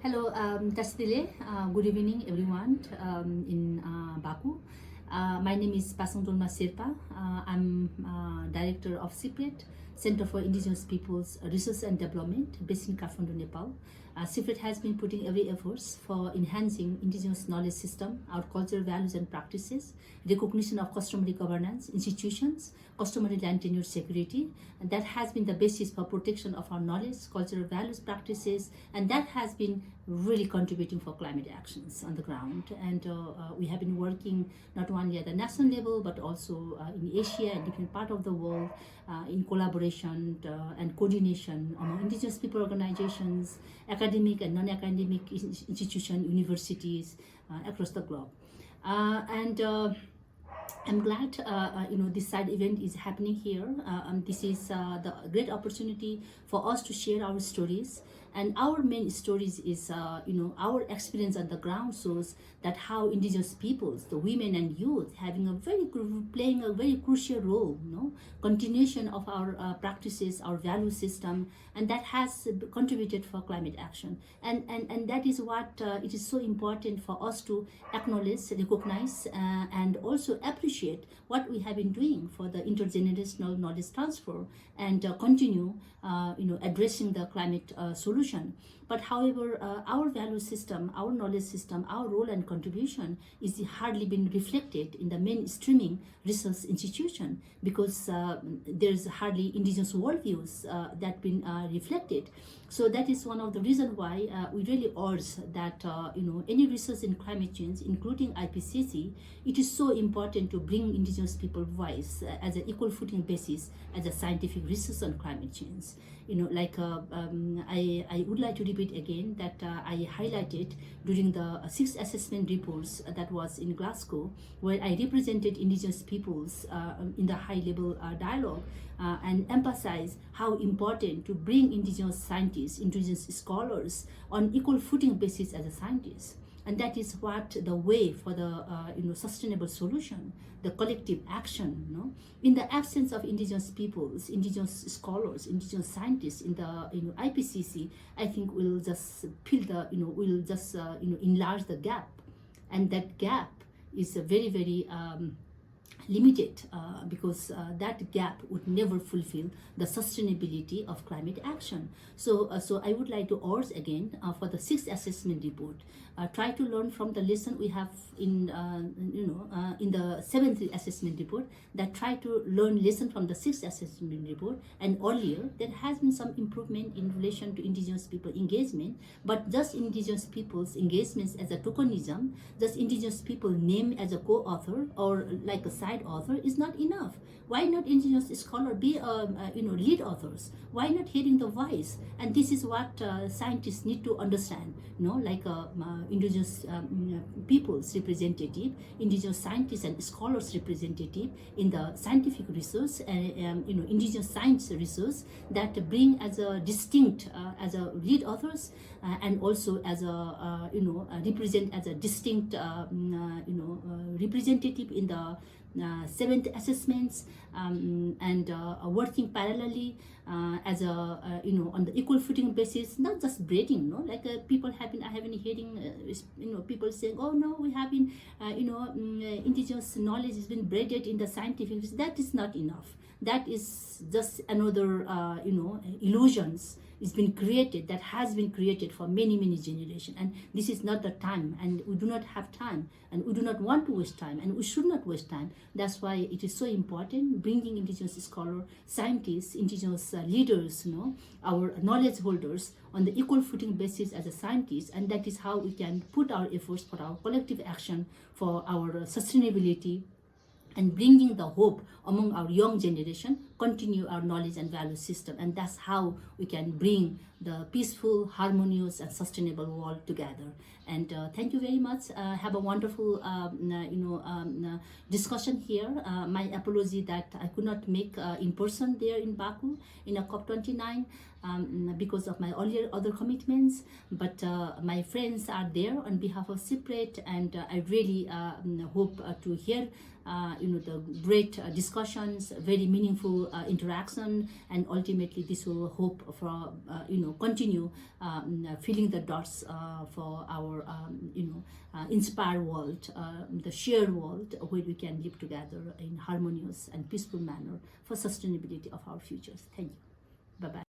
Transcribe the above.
Hello, Tasdile. Good evening, everyone in Baku. My name is Pasang Dolma Sherpa. I'm Director of CIPRED, Center for Indigenous Peoples Research and Development, based in Kathmandu, Nepal. CIPRED has been putting every efforts for enhancing indigenous knowledge system, our cultural values and practices, recognition of customary governance, institutions, customary land tenure security, and that has been the basis for protection of our knowledge, cultural values, practices, and that has been really contributing for climate actions on the ground. And we have been working not only at the national level, but also in Asia and different part of the world in collaboration and coordination among indigenous people organizations, academic and non-academic institutions, universities across the globe. I'm glad this side event is happening here. This is the great opportunity for us to share our stories, and our main stories is our experience on the ground shows that how indigenous peoples, the women and youth, playing a very crucial role, continuation of our practices, our value system, and that has contributed for climate action. And that is what it is so important for us to acknowledge, recognize, and also appreciate what we have been doing for the intergenerational knowledge transfer and continue addressing the climate solution. But however, our value system, our knowledge system, our role and contribution is hardly been reflected in the mainstreaming research institution, because there's hardly indigenous worldviews that been reflected. So that is one of the reasons why we really urge that any research in climate change, including IPCC, it is so important to bring indigenous people voice as an equal footing basis as a scientific research on climate change. I would like to repeat again that I highlighted during the sixth assessment reports that was in Glasgow, where I represented indigenous peoples in the high-level dialogue and emphasize how important to bring indigenous scientists, indigenous scholars on equal footing basis as a scientist. And that is what the way for the sustainable solution, the collective action. In the absence of indigenous peoples, indigenous scholars, indigenous scientists in the IPCC, I think we'll just enlarge the gap, and that gap is a very very limited because that gap would never fulfill the sustainability of climate action. So I would like to urge again for the sixth assessment report, try to learn from the lesson we have in the seventh assessment report, that try to learn lesson from the sixth assessment report. And earlier there has been some improvement in relation to indigenous people engagement, but just indigenous people's engagements as a tokenism, just indigenous people name as a co-author or like a side author is not enough. Why not indigenous scholar be lead authors? Why not hearing the voice? And this is what scientists need to understand. Indigenous people's representative, indigenous scientists and scholars representative in the scientific research, indigenous science research, that bring as a distinct as a lead authors and also as a represent as a distinct representative in the seventh assessments and working parallelly as a on the equal footing basis, not just braiding. People have been, I have been hearing people saying, oh no, we have been indigenous knowledge has been braided in the scientific. That is not enough. That is just another illusions is been created, that has been created for many generations, and this is not the time, and we do not have time, and we do not want to waste time, and we should not waste time. That's why it is so important bringing indigenous scholar, scientists, indigenous leaders, our knowledge holders on the equal footing basis as a scientist, and that is how we can put our efforts for our collective action for our sustainability and bringing the hope among our young generation, continue our knowledge and value system. And that's how we can bring the peaceful, harmonious, and sustainable world together. And thank you very much. Have a wonderful, discussion here. My apology that I could not make in person there in Baku in a COP29 because of my earlier other commitments. But my friends are there on behalf of CIPRED, and I really hope to hear the great discussions, very meaningful meaningful interaction, and ultimately this will hope for continue filling the dots for our inspired world, the shared world where we can live together in harmonious and peaceful manner for sustainability of our futures. Thank you. Bye bye.